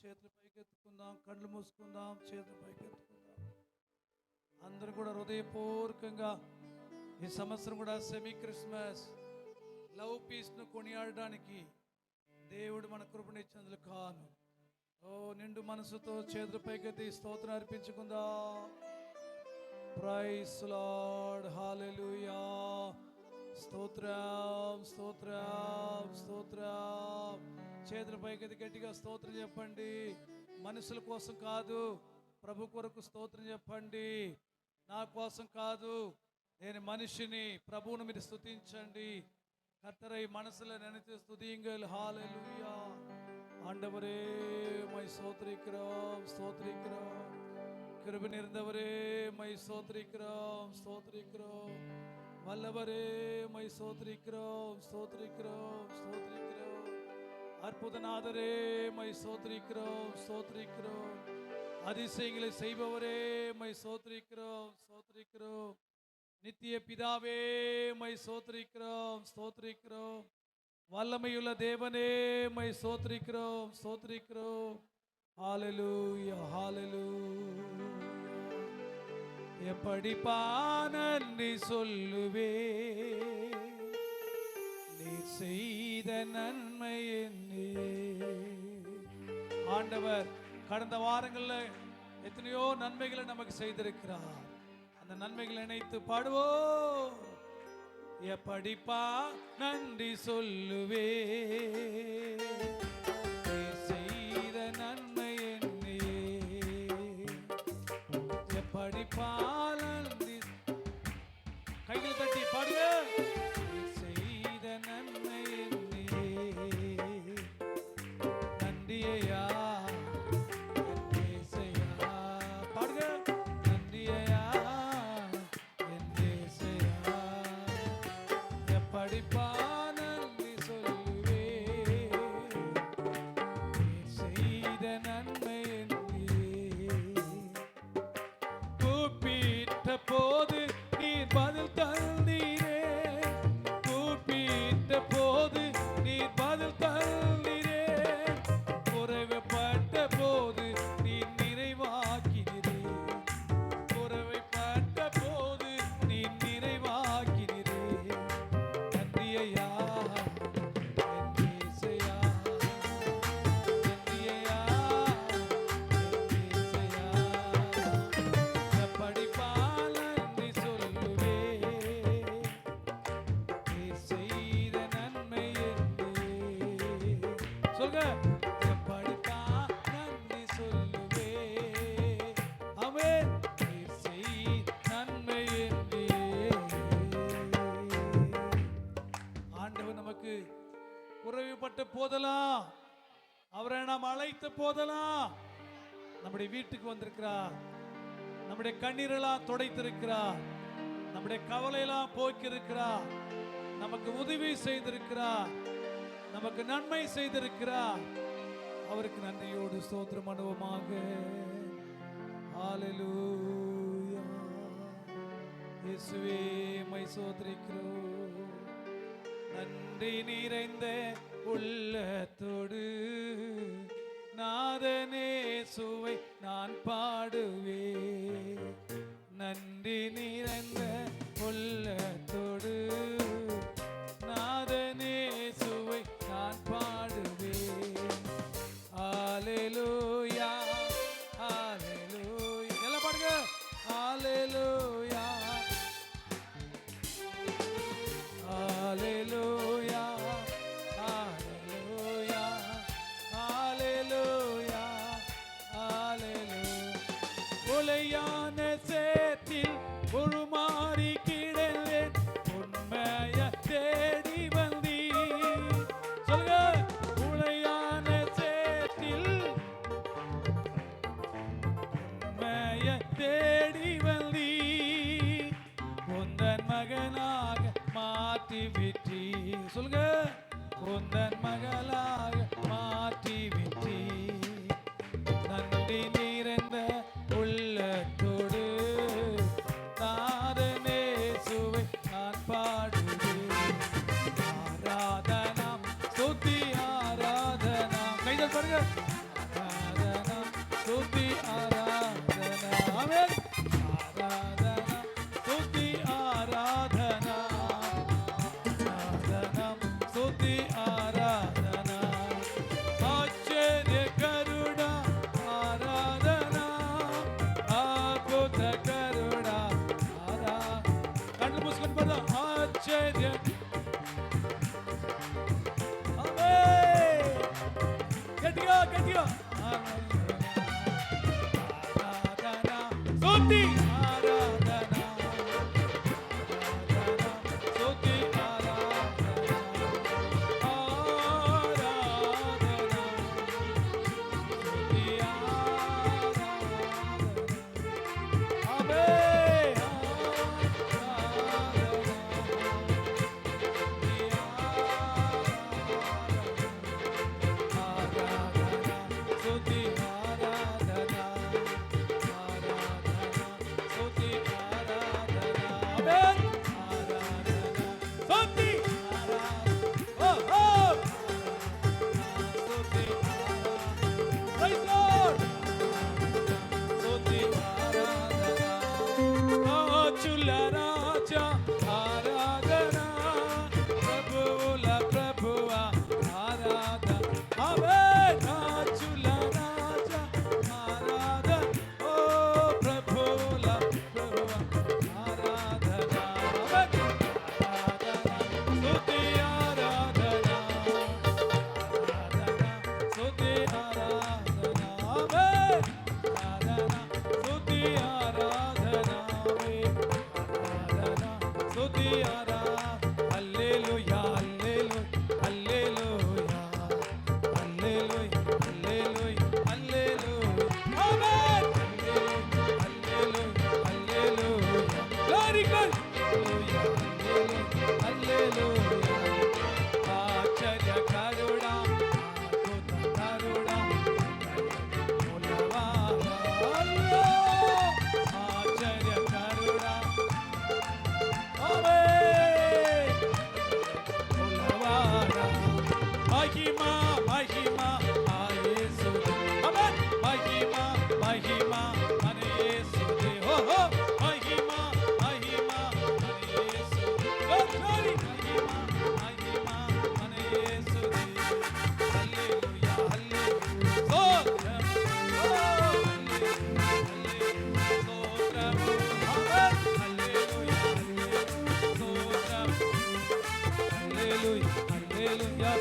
చేతులు పైకెత్తుకుందాం, కళ్ళు మూసుకుందాం, చేతులు పైకెత్తుకుందాం. అందరూ కూడా హృదయపూర్వకంగా ఈ సంవత్సరం కూడా సెమీ క్రిస్మస్ లవ్ పీస్ను కొనియాడడానికి దేవుడు మన కృపనిచ్చినందుకు కాను. ఓ నిండు మనసుతో చేతుల పైకెత్తి స్తోత్రం అర్పించుకుందాం. ప్రైజ్ లార్డ్, హల్లెలూయా. స్తోత్రం స్తోత్రం స్తోత్రం. చేతుల పైకెత్తి గట్టిగా స్తోత్రం చెప్పండి. మనుషుల కోసం కాదు, ప్రభు కొరకు స్తోత్రం చెప్పండి. నా కోసం కాదు, నేను మనిషిని. ప్రభువును మీరు స్తుతించండి. கர்த்தரை மனசுல நினைத்து ஸ்துதியுங்கள். ஹalleluya. ஆண்டவரே மை ஸ்தோத்திரிக்கிறோம் ஸ்தோத்திரிக்கிறோம். கிருபை நிறைந்தவரே மை ஸ்தோத்திரிக்கிறோம் ஸ்தோத்திரிக்கிறோம். வல்லவரே மை ஸ்தோத்திரிக்கிறோம் ஸ்தோத்திரிக்கிறோம் ஸ்தோத்திரிக்கிறோம். அற்புதநாதரே மை ஸ்தோத்திரிக்கிறோம் ஸ்தோத்திரிக்கிறோம். அதிசயங்களை செய்பவரே மை ஸ்தோத்திரிக்கிறோம் ஸ்தோத்திரிக்கிறோம். நித்திய பிதாவே மை ஸ்தோத்திரிக்கிறோம் ஸ்தோத்திரிக்கிறோம். வல்லமையுள்ள தேவனே மை ஸ்தோத்திரிக்கிறோம் ஸ்தோத்திரிக்கிறோம். ஹalleluya ஹalleluya. எப்படி நன்றி சொல்லுவே நீ செய்த நன்மை என்னே. ஆண்டவர் கடந்த வாரங்கள்ல எத்தனையோ நன்மைகளை நமக்கு செய்திருக்கிறார். அந்த நன்மைகளை நினைத்து பாடுவோம். எப்படிப்பா நன்றி சொல்லுவே செய்த நன்மை என்னே. எப்படிப்பா நன்றி, கைகள் தட்டி பாடுங்க. செய்த நன்மை என்னே. நன்றியா போது நீர் பதில் தந்தீரே. கூப்பிட்ட போது நீர் பதில் தந்தீரே. குறைவுபட்ட போது நீர் நிறைவாக்கினீரே. குறைவுபட்ட போது நீர் நிறைவாக்கினீரே. நன்றியா நன்றியா நன்றியா படிப்பா குறைவுபட்ட போதெல்லாம், அவரை நாம் அழைத்த போதெல்லாம் நம்முடைய வீட்டுக்கு வந்திருக்கிறார். நம்முடைய கண்ணீரெல்லாம் துடைத்திருக்கிறார். நம்முடைய கவலையெல்லாம் போக்கியிருக்கிறார். நமக்கு உதவி செய்திருக்கிறார். நமக்கு நன்மை செய்திருக்கிறார். அவருக்கு நன்றியோடு ஸ்தோத்திரம் பண்ணுவோமாக. ஹalleluya. இயேசுவே மை ஸ்தோத்திரிக்கிறோம். நன்றி நிறைந்த உள்ளத்தோடு நாதனே சுவை நான் பாடுவே. நன்றி நிறைந்த உள்ளத்தோடு நாதனே சுவை நான் பாடுவே. ஹalleluya ஹalleluya. எல்லாம் பாடுங்க. ஹalleluya ஹalleluya ஹalleluya ஹalleluya ஹalleluya. உலையான சேத்தில் உருமாறி கிடந்தேன், உண்மைய தேடி வந்தீர். சொல்லுங்க. உலையான சேத்தில் స్తుతి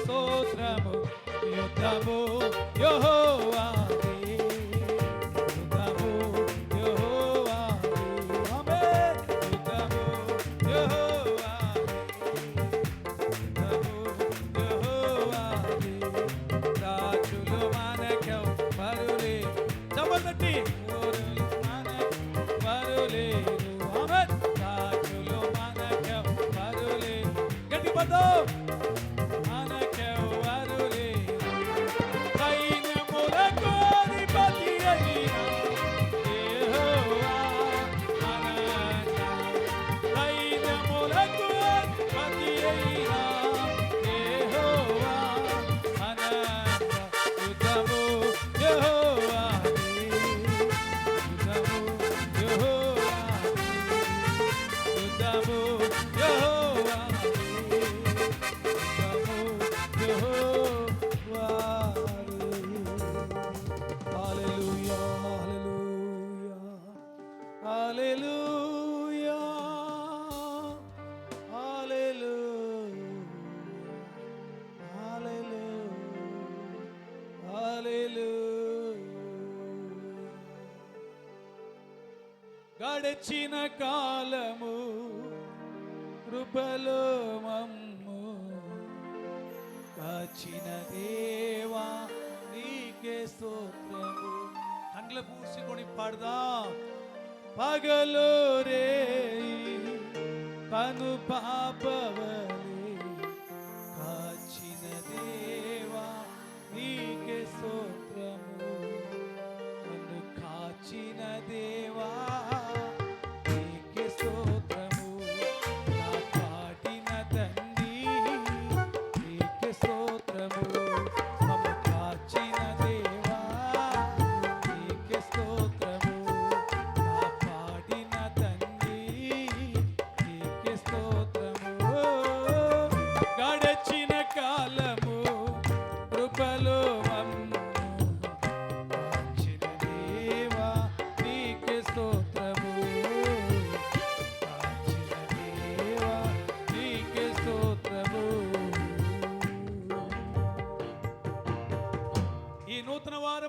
స్తోత్రము యుద్ధము యెహోవాదే యుద్ధము యెహోవాదే ఆమేన్ యుద్ధము యెహోవాదే యుద్ధము యెహోవాదే రాజులు మనకు పరులే చమలటి మనకు పరులే ఆమేన్ రాజులు మనకు పరులే గట్టి పదం గడచిన కాలము కృపలో మమ్ము కాచిన దేవా నీకే స్తోత్రము కండ్ల పూసుకొని పాడదాం పగలు రే పను పాపవలే కాచిన దేవా నీకే స్తోత్రము నన్ను కాచిన దేవా స్తోత్రము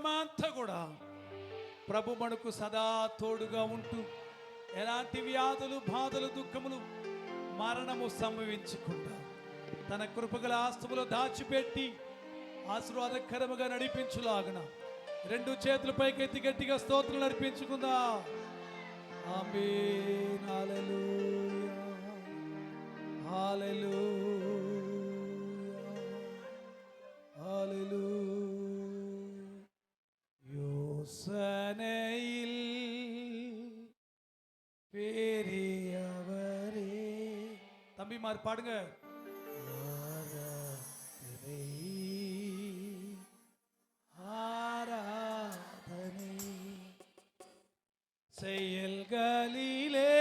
సంవత్సరమంతా కూడా ప్రభు మనకు సదా తోడుగా ఉంటూ ఎలాంటి వ్యాధులు బాధలు దుఃఖములు మరణము సంభవించకుండా తన కృపగల ఆస్తుములు దాచిపెట్టి ఆశీర్వాదకరముగా నడిపించులాగున రెండు చేతుల పైకెత్తి గట్టిగా స్తోత్రం నడిపించుకుందా. ఆమేన్. హల్లెలూయా హల్లెలూయా ஹalleluya. யோசனையில் பெரியவரே. தம்பிமார் பாடுங்க. ஆராதனை ஆராதனை செயல்களிலே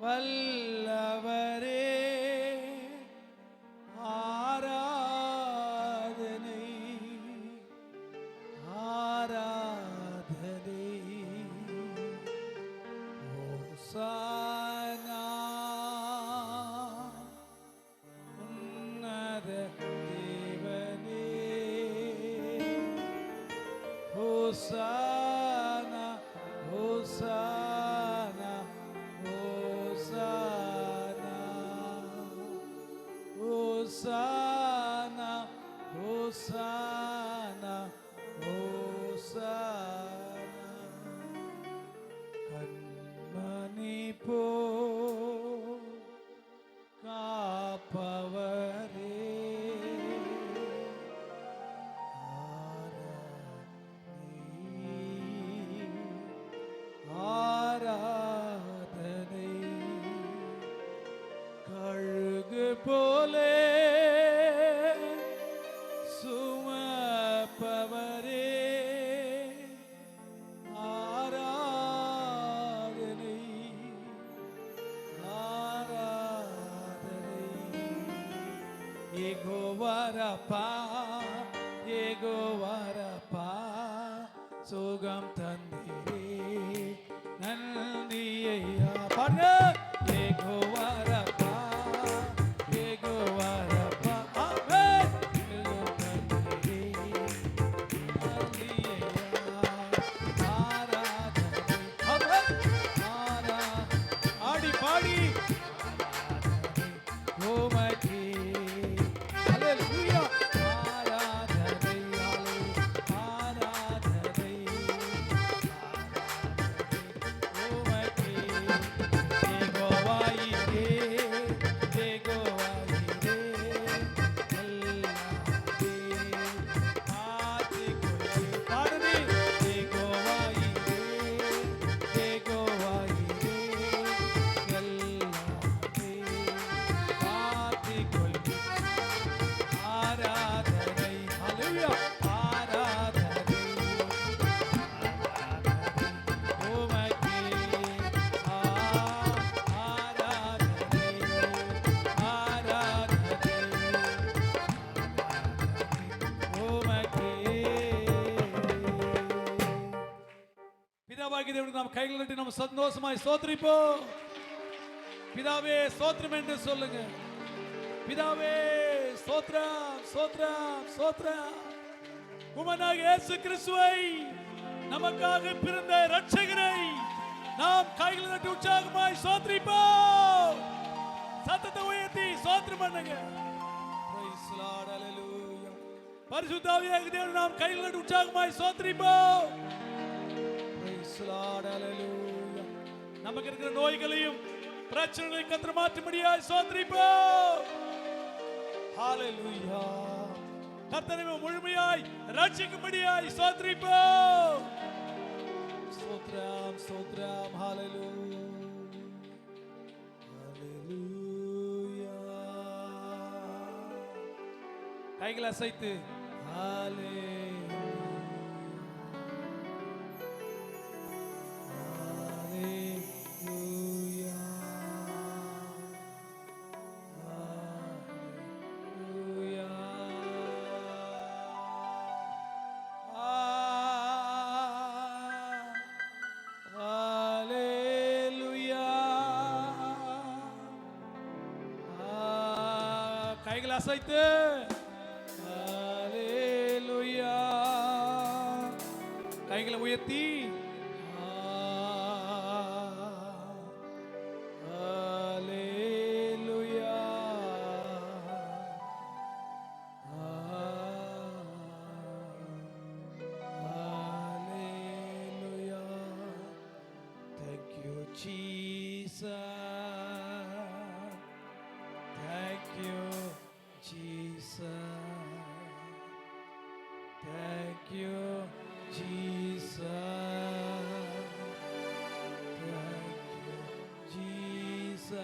வல்லவரே ஆராதனை ஆராதனை ஹோசானா உன்னத தேவனே hosanna hosanna hosanna hosanna hosanna கண்மணி போ காப்பவரே ஆராதனை கழுகு போலே சுமப்பவரே ஆராதனை ஆராதனை ஏகோவாரப்பா ஏகோவாரப்பா சுகம் தந்தீரே நன்றியையா. பாடுங்க. ஏகோவாரப்பா ஏகோவாரப்பா ஆமென் சுகம் தந்தீரே நன்றியையா. ஆராதனை ஆமென் ஆடி பாடி உமக்கே ஹல்லேலூயா. ஆராதனை ஆராதனை உமக்கே யெகோவாயிரே யெகோவாயிரே எல்லாமே ஆதிக்குள்ளே பாடுமே. யெகோவாயிரே யெகோவாயிரே எல்லாமே ஆதிக்குள்ளே ஆராதனை ஹல்லேலூயா ஆராதனை உமக்கே ஆராதனை ஆராதனை உமக்கே. பிதாவாகிய தேவனுக்கு நாம் கைகளை தட்டி நாம் சந்தோஷமாய் ஸ்தோத்திரிப்போம். பிதாவே ஸ்தோத்திரம் என்று சொல்லுங்க. பிதாவே ஸ்தோத்திரம் ஸ்தோத்திரம் ஸ்தோத்திரம். உமனாகிய இயேசு கிறிஸ்துவை நமக்காக பிறந்த இரட்சகரை நாம் கைகளை தட்டி உற்சாகமாய் ஸ்தோத்திரிப்போம். சத்தத்தை உயர்த்தி ஸ்தோத்திரம் பண்ணுங்க. Praise the Lord. Hallelujah. பரிசுத்த ஆவியாகிய தேவனை நாம் கைகளை தட்டி உற்சாகமாய் ஸ்தோத்திரிப்போம். Praise the Lord. Hallelujah. நமக்கு இருக்கிற நோய்களையும் பிரச்சனைகளை கர்த்தர் மாற்றும்படியாய் ஸ்தோத்திரிப்போம். ஹalleluya. கர்த்தரை முழுமையாய் ரட்சிக்கும்படியாய் ஸ்தோத்திரிப்போம். ஸ்தோத்திரம் ஸ்தோத்திரம். ஹalleluya ஹalleluya. கைகளை அசைத்து ஹalleluya ஹalleluya ஹalleluya. ஹalleluya. கைகளை அசைத்து ஹalleluya கைகளை உயர்த்தி ஹalleluya ஹalleluya. Thank you Jesus, thank you Jesus, thank you Jesus, thank you Jesus.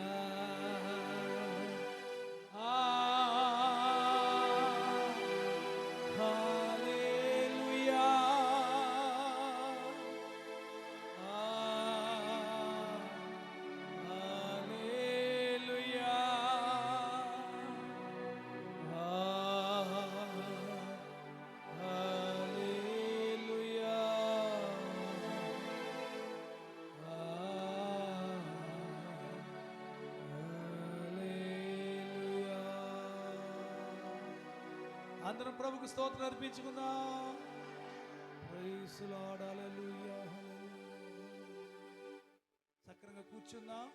Hallelujah, hallelujah, అందరం ప్రభుకు స్తోత్రం అర్పించుకుందాం. ప్రైజ్ లార్డ్, హల్లెలూయా, హల్లెలూయా. చక్కగా కూర్చుందాం.